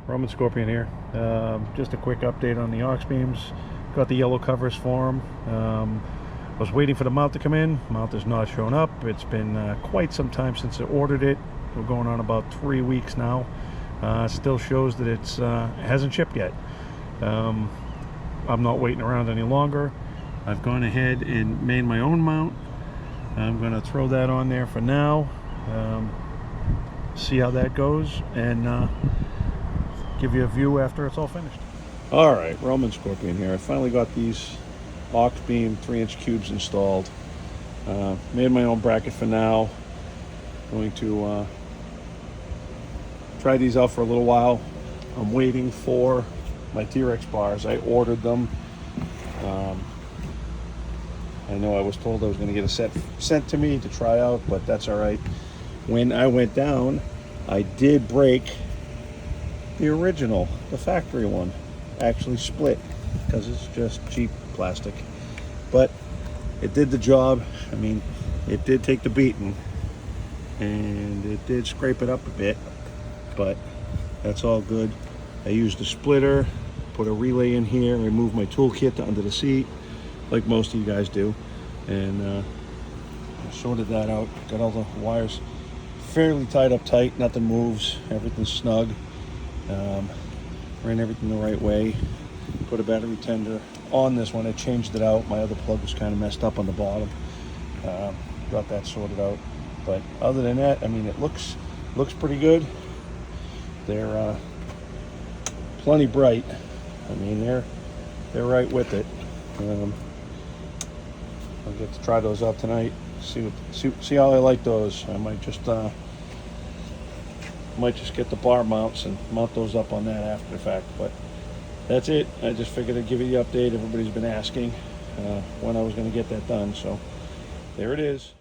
Roman Scorpion here. Just a quick update on the Auxbeams. Got the yellow covers for them. Was waiting for the mount to come in. Mount has not shown up. It's been quite some time since I ordered it. We're going on about 3 weeks now. Still shows that it hasn't shipped yet. I'm not waiting around any longer. I've gone ahead and made my own mount. I'm going to throw that on there for now. See how that goes, and give you a view after it's all finished. All right, Roman Scorpion here. I finally got these Auxbeam 3-inch cubes installed. Made my own bracket for now. Going to try these out for a little while. I'm waiting for my T-Rex bars. I ordered them. I know I was told I was going to get a set sent to me to try out, but that's all right. When I went down, I did break the original, the factory one. Actually split because it's just cheap plastic, but it did the job. I mean, it did take the beating and it did scrape it up a bit, but that's all good. I used a splitter, put a relay in here, removed my toolkit to under the seat like most of you guys do, and I sorted that out. Got all the wires fairly tied up tight, nothing moves, everything's snug. Ran everything the right way. Put a battery tender on this one. I changed it out. My other plug was kind of messed up on the bottom. Got that sorted out. But other than that, I mean, it looks pretty good. They're plenty bright. I mean, they're right with it. I'll get to try those out tonight. See how I like those. I might just get the bar mounts and mount those up on that after the fact. But that's it. I just figured I'd give you the update. Everybody's been asking when I was going to get that done, so there it is.